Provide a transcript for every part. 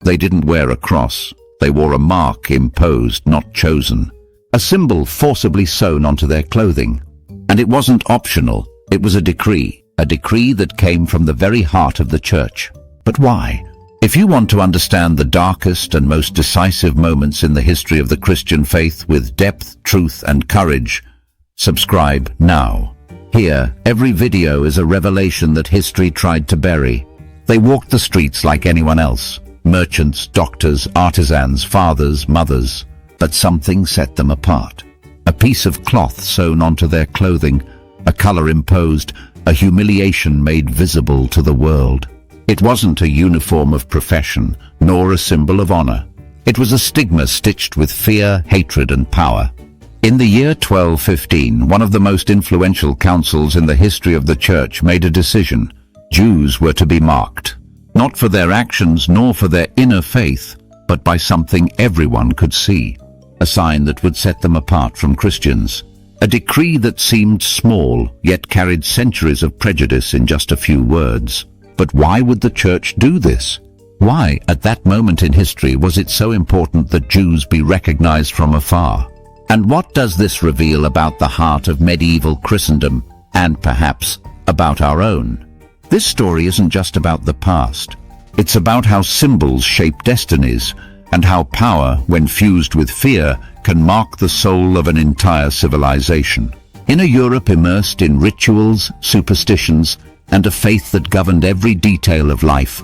They didn't wear a cross. They wore a mark imposed, not chosen. A symbol forcibly sewn onto their clothing. And it wasn't optional. It was a decree that came from the very heart of the church. But why? If you want to understand the darkest and most decisive moments in the history of the Christian faith with depth, truth, and courage, subscribe now. Here, every video is a revelation that history tried to bury. They walked the streets like anyone else. Merchants, doctors, artisans, fathers, mothers. But something set them apart. A piece of cloth sewn onto their clothing, a color imposed, a humiliation made visible to the world. It wasn't a uniform of profession, nor a symbol of honor. It was a stigma stitched with fear, hatred, and power. In the year 1215, one of the most influential councils in the history of the church made a decision. Jews were to be marked, not for their actions nor for their inner faith, but by something everyone could see. A sign that would set them apart from Christians. A decree that seemed small, yet carried centuries of prejudice in just a few words. But why would the church do this? Why, at that moment in history, was it so important that Jews be recognized from afar? And what does this reveal about the heart of medieval Christendom, and perhaps about our own? This story isn't just about the past. It's about how symbols shape destinies, and how power, when fused with fear, can mark the soul of an entire civilization. In a Europe immersed in rituals, superstitions, and a faith that governed every detail of life,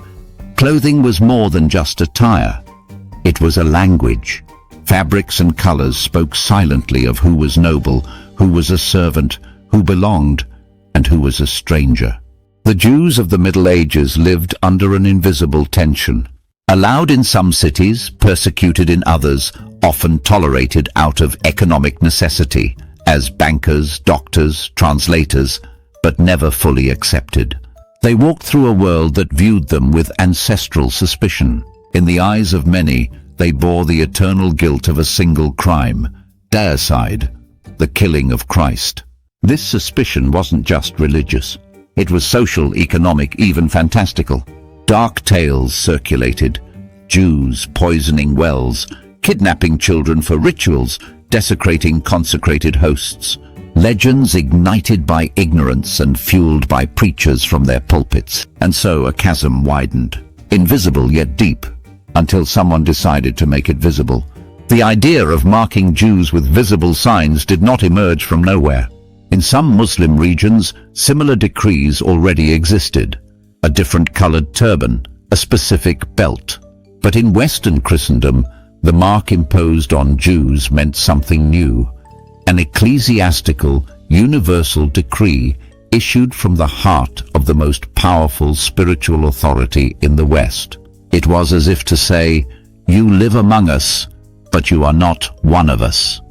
clothing was more than just attire. It was a language. Fabrics and colors spoke silently of who was noble, who was a servant, who belonged, and who was a stranger. The Jews of the Middle Ages lived under an invisible tension. Allowed in some cities, persecuted in others, often tolerated out of economic necessity, as bankers, doctors, translators, but never fully accepted. They walked through a world that viewed them with ancestral suspicion. In the eyes of many, they bore the eternal guilt of a single crime, deicide, the killing of Christ. This suspicion wasn't just religious. It was social, economic, even fantastical. Dark tales circulated. Jews poisoning wells, kidnapping children for rituals, desecrating consecrated hosts. Legends ignited by ignorance and fueled by preachers from their pulpits. And so a chasm widened, invisible yet deep, until someone decided to make it visible. The idea of marking Jews with visible signs did not emerge from nowhere. In some Muslim regions, similar decrees already existed. A different colored turban, a specific belt. But in Western Christendom, the mark imposed on Jews meant something new. An ecclesiastical, universal decree issued from the heart of the most powerful spiritual authority in the West. It was as if to say, "You live among us, but you are not one of us."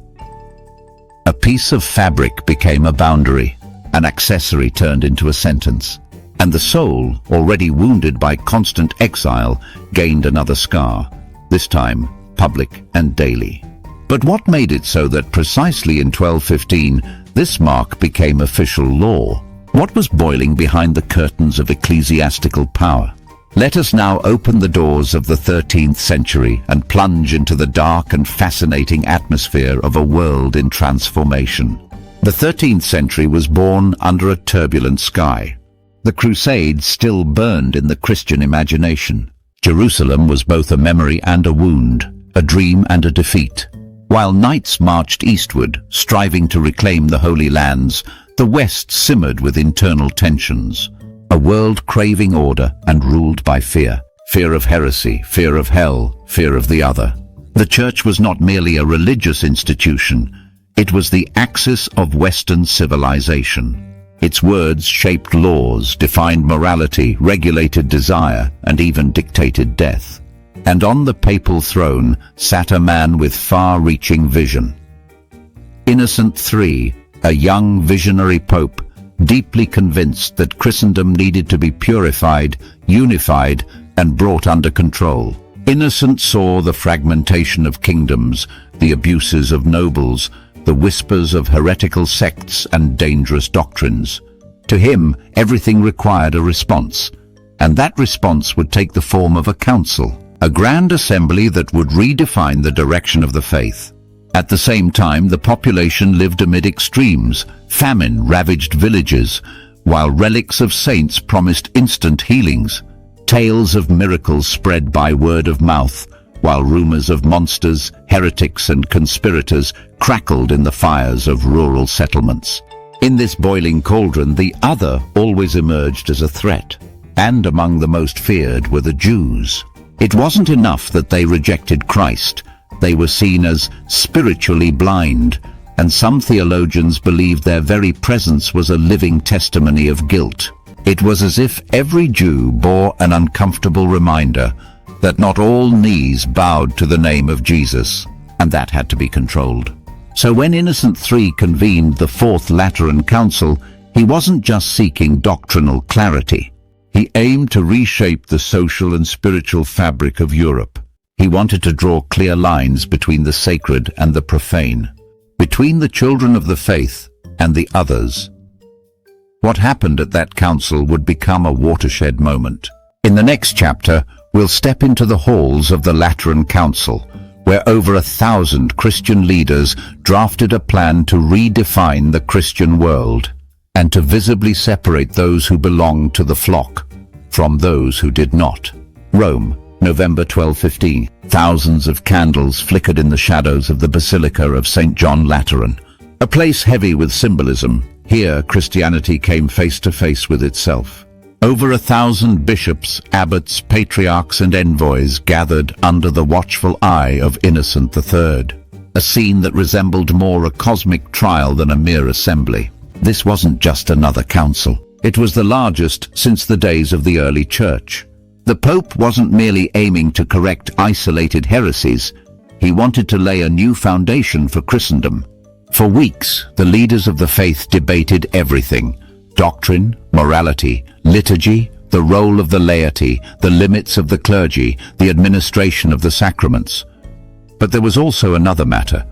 A piece of fabric became a boundary, an accessory turned into a sentence, and the soul, already wounded by constant exile, gained another scar, this time public and daily. But what made it so that precisely in 1215 this mark became official law? What was boiling behind the curtains of ecclesiastical power? Let us now open the doors of the 13th century and plunge into the dark and fascinating atmosphere of a world in transformation. The 13th century was born under a turbulent sky. The Crusades still burned in the Christian imagination. Jerusalem was both a memory and a wound, a dream and a defeat. While knights marched eastward, striving to reclaim the Holy Lands, the West simmered with internal tensions. A world craving order and ruled by fear. Fear of heresy, fear of hell, fear of the other. The church was not merely a religious institution. It was the axis of Western civilization. Its words shaped laws, defined morality, regulated desire, and even dictated death. And on the papal throne sat a man with far-reaching vision. Innocent III, a young visionary pope, deeply convinced that Christendom needed to be purified, unified, and brought under control. Innocent saw the fragmentation of kingdoms, the abuses of nobles, the whispers of heretical sects and dangerous doctrines. To him, everything required a response, and that response would take the form of a council. a grand assembly that would redefine the direction of the faith. At the same time, the population lived amid extremes. Famine ravaged villages, while relics of saints promised instant healings. Tales of miracles spread by word of mouth, while rumors of monsters, heretics and conspirators crackled in the fires of rural settlements. In this boiling cauldron, the other always emerged as a threat, and among the most feared were the Jews. It wasn't enough that they rejected Christ. They were seen as spiritually blind, and some theologians believed their very presence was a living testimony of guilt. It was as if every Jew bore an uncomfortable reminder that not all knees bowed to the name of Jesus, and that had to be controlled. So when Innocent III convened the Fourth Lateran Council, he wasn't just seeking doctrinal clarity. He aimed to reshape the social and spiritual fabric of Europe. He wanted to draw clear lines between the sacred and the profane, between the children of the faith and the others. What happened at that council would become a watershed moment. In the next chapter, we'll step into the halls of the Lateran Council, where over 1,000 Christian leaders drafted a plan to redefine the Christian world and to visibly separate those who belonged to the flock from those who did not. Rome, November 1215. Thousands of candles flickered in the shadows of the Basilica of St. John Lateran, a place heavy with symbolism. Here, Christianity came face to face with itself. Over 1,000 bishops, abbots, patriarchs and envoys gathered under the watchful eye of Innocent III, a scene that resembled more a cosmic trial than a mere assembly. This wasn't just another council. It was the largest since the days of the early church. The Pope wasn't merely aiming to correct isolated heresies. He wanted to lay a new foundation for Christendom. For weeks, the leaders of the faith debated everything: doctrine, morality, liturgy, the role of the laity, the limits of the clergy, the administration of the sacraments. But there was also another matter,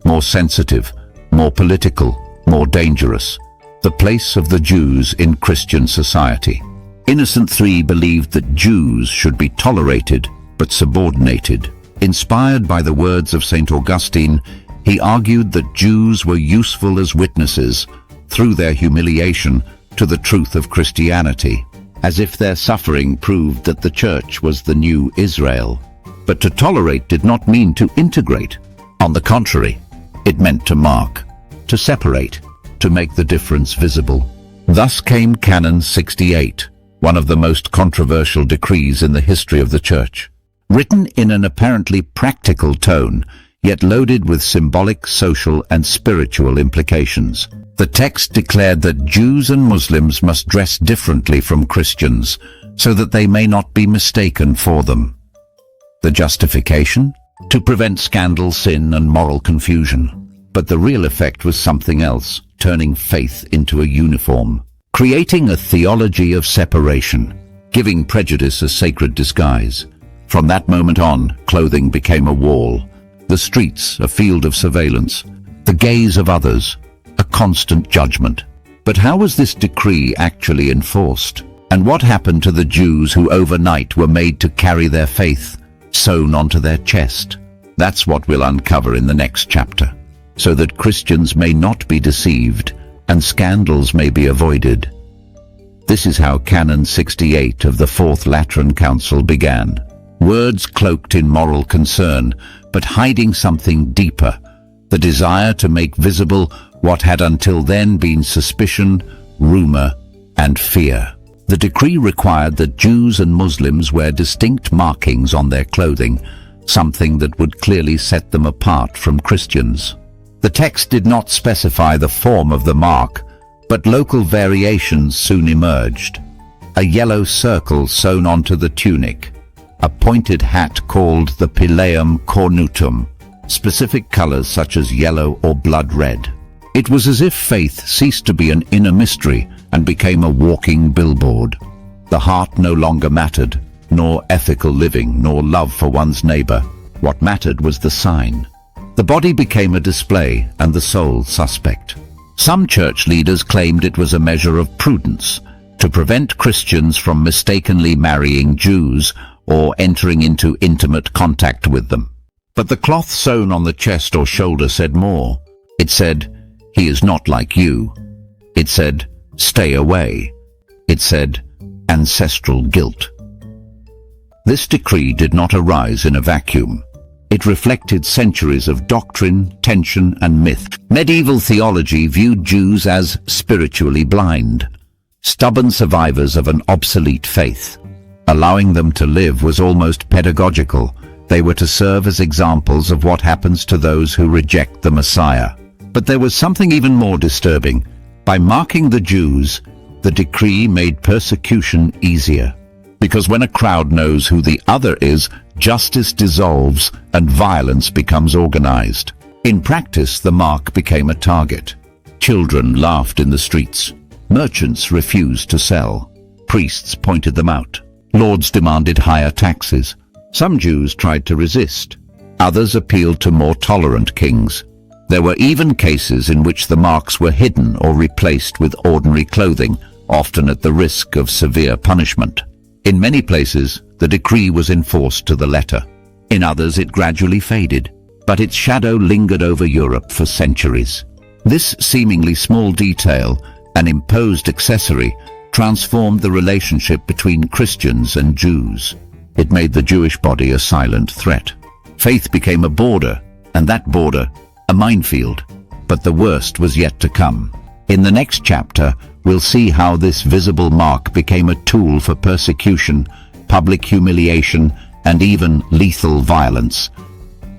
more sensitive, more political, more dangerous: the place of the Jews in Christian society. Innocent III believed that Jews should be tolerated but subordinated. Inspired by the words of St. Augustine, he argued that Jews were useful as witnesses through their humiliation to the truth of Christianity, as if their suffering proved that the Church was the new Israel. But to tolerate did not mean to integrate. On the contrary, it meant to mark, to separate, to make the difference visible. Thus came Canon 68, one of the most controversial decrees in the history of the Church. Written in an apparently practical tone, yet loaded with symbolic, social and spiritual implications. The text declared that Jews and Muslims must dress differently from Christians, so that they may not be mistaken for them. The justification? To prevent scandal, sin and moral confusion. But the real effect was something else, turning faith into a uniform, creating a theology of separation, giving prejudice a sacred disguise. From that moment on, clothing became a wall, the streets a field of surveillance, the gaze of others a constant judgment. But how was this decree actually enforced? And what happened to the Jews who overnight were made to carry their faith sewn onto their chest? That's what we'll uncover in the next chapter, so that Christians may not be deceived and scandals may be avoided. This is how Canon 68 of the Fourth Lateran Council began. Words cloaked in moral concern, but hiding something deeper, the desire to make visible what had until then been suspicion, rumor, and fear. The decree required that Jews and Muslims wear distinct markings on their clothing, something that would clearly set them apart from Christians. The text did not specify the form of the mark, but local variations soon emerged. A yellow circle sewn onto the tunic, a pointed hat called the pileum cornutum, specific colors such as yellow or blood red. It was as if faith ceased to be an inner mystery and became a walking billboard. The heart no longer mattered, nor ethical living, nor love for one's neighbor. What mattered was the sign. The body became a display and the soul suspect. Some church leaders claimed it was a measure of prudence to prevent Christians from mistakenly marrying Jews or entering into intimate contact with them. But the cloth sewn on the chest or shoulder said more. It said, "He is not like you." It said, "Stay away." It said, "Ancestral guilt." This decree did not arise in a vacuum. It reflected centuries of doctrine, tension, and myth. Medieval theology viewed Jews as spiritually blind, stubborn survivors of an obsolete faith. Allowing them to live was almost pedagogical. They were to serve as examples of what happens to those who reject the Messiah. But there was something even more disturbing. By marking the Jews, the decree made persecution easier. Because when a crowd knows who the other is, justice dissolves and violence becomes organized. In practice, the mark became a target. Children laughed in the streets. Merchants refused to sell. Priests pointed them out. Lords demanded higher taxes. Some Jews tried to resist. Others appealed to more tolerant kings. There were even cases in which the marks were hidden or replaced with ordinary clothing, often at the risk of severe punishment. In many places, the decree was enforced to the letter. In others, it gradually faded, but its shadow lingered over Europe for centuries. This seemingly small detail, an imposed accessory, transformed the relationship between Christians and Jews. It made the Jewish body a silent threat. Faith became a border, and that border, a minefield. But the worst was yet to come. In the next chapter, we'll see how this visible mark became a tool for persecution, public humiliation, and even lethal violence,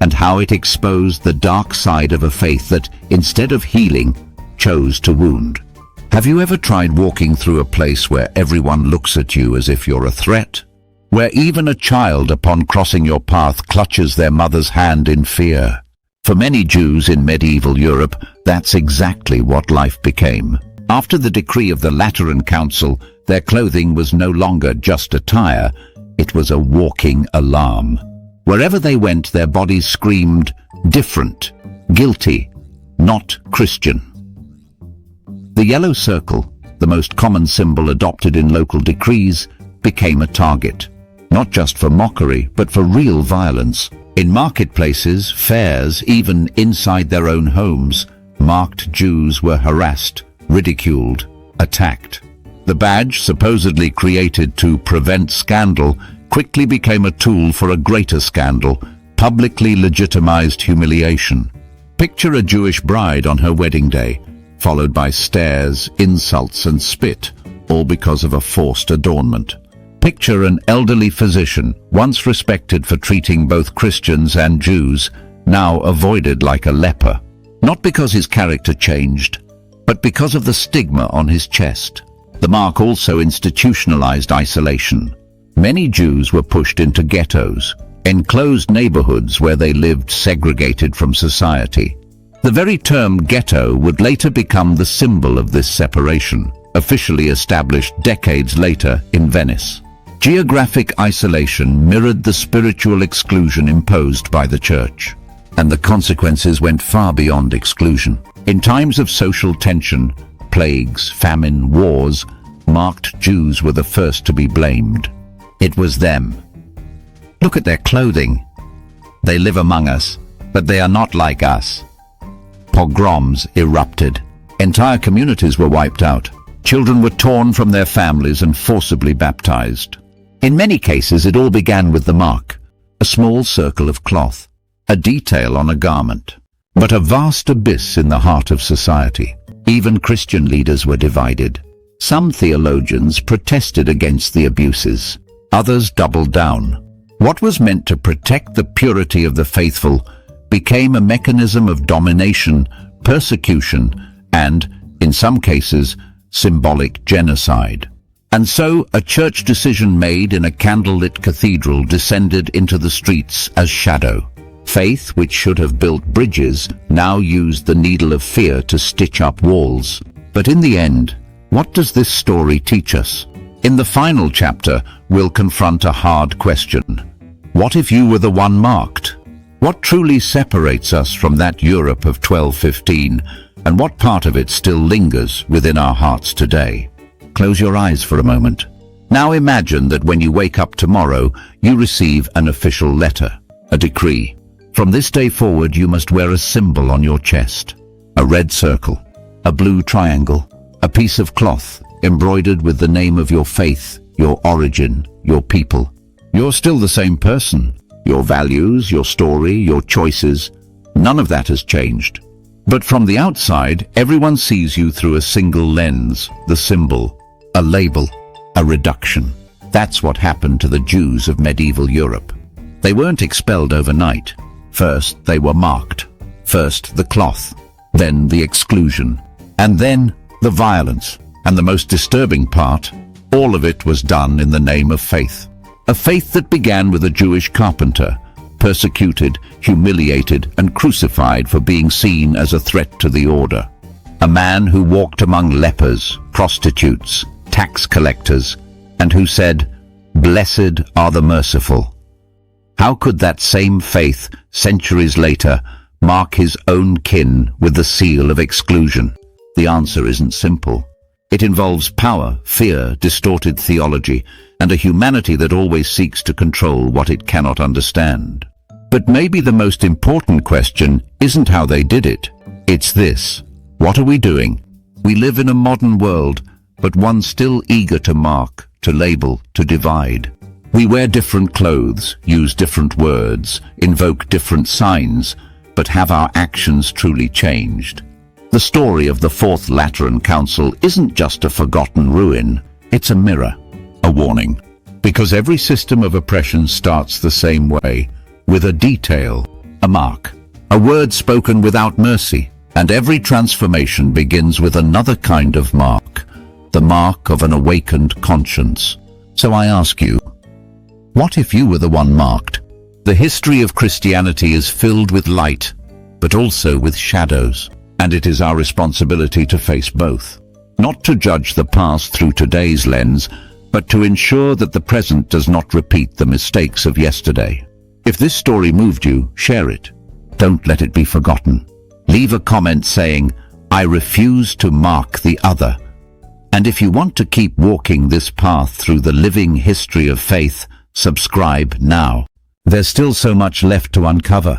and how it exposed the dark side of a faith that, instead of healing, chose to wound. Have you ever tried walking through a place where everyone looks at you as if you're a threat? Where even a child, upon crossing your path, clutches their mother's hand in fear? For many Jews in medieval Europe, that's exactly what life became. After the decree of the Lateran Council, their clothing was no longer just attire, it was a walking alarm. Wherever they went, their bodies screamed, different, guilty, not Christian. The yellow circle, the most common symbol adopted in local decrees, became a target, not just for mockery, but for real violence. In marketplaces, fairs, even inside their own homes, marked Jews were harassed, ridiculed, attacked. The badge, supposedly created to prevent scandal, quickly became a tool for a greater scandal, publicly legitimized humiliation. Picture a Jewish bride on her wedding day, followed by stares, insults, and spit, all because of a forced adornment. Picture an elderly physician, once respected for treating both Christians and Jews, now avoided like a leper. Not because his character changed, but because of the stigma on his chest. The mark also institutionalized isolation. Many Jews were pushed into ghettos, enclosed neighborhoods where they lived segregated from society. The very term ghetto would later become the symbol of this separation, officially established decades later in Venice. Geographic isolation mirrored the spiritual exclusion imposed by the church, and the consequences went far beyond exclusion. In times of social tension, plagues, famine, wars, marked Jews were the first to be blamed. It was them. Look at their clothing. They live among us, but they are not like us. Pogroms erupted. Entire communities were wiped out. Children were torn from their families and forcibly baptized. In many cases, it all began with the mark, a small circle of cloth, a detail on a garment, but a vast abyss in the heart of society. Even Christian leaders were divided. Some theologians protested against the abuses. Others doubled down. What was meant to protect the purity of the faithful became a mechanism of domination, persecution, and, in some cases, symbolic genocide. And so, a church decision made in a candlelit cathedral descended into the streets as shadow. Faith, which should have built bridges, now used the needle of fear to stitch up walls. But in the end, what does this story teach us? In the final chapter, we'll confront a hard question. What if you were the one marked? What truly separates us from that Europe of 1215, and what part of it still lingers within our hearts today? Close your eyes for a moment. Now imagine that when you wake up tomorrow, you receive an official letter, a decree. From this day forward, you must wear a symbol on your chest. A red circle, a blue triangle, a piece of cloth embroidered with the name of your faith, your origin, your people. You're still the same person. Your values, your story, your choices, none of that has changed. But from the outside, everyone sees you through a single lens, the symbol, a label, a reduction. That's what happened to the Jews of medieval Europe. They weren't expelled overnight. First, they were marked. First, the cloth, then the exclusion, and then the violence. And the most disturbing part, all of it was done in the name of faith. A faith that began with a Jewish carpenter, persecuted, humiliated, and crucified for being seen as a threat to the order. A man who walked among lepers, prostitutes, tax collectors, and who said, "Blessed are the merciful." How could that same faith, centuries later, mark his own kin with the seal of exclusion? The answer isn't simple. It involves power, fear, distorted theology, and a humanity that always seeks to control what it cannot understand. But maybe the most important question isn't how they did it. It's this: what are we doing? We live in a modern world, but one still eager to mark, to label, to divide. We wear different clothes, use different words, invoke different signs, but have our actions truly changed? The story of the Fourth Lateran Council isn't just a forgotten ruin, it's a mirror, a warning. Because every system of oppression starts the same way, with a detail, a mark, a word spoken without mercy, and every transformation begins with another kind of mark, the mark of an awakened conscience. So I ask you, what if you were the one marked? The history of Christianity is filled with light, but also with shadows. And it is our responsibility to face both. Not to judge the past through today's lens, but to ensure that the present does not repeat the mistakes of yesterday. If this story moved you, share it. Don't let it be forgotten. Leave a comment saying, "I refuse to mark the other." And if you want to keep walking this path through the living history of faith, subscribe now. There's still so much left to uncover.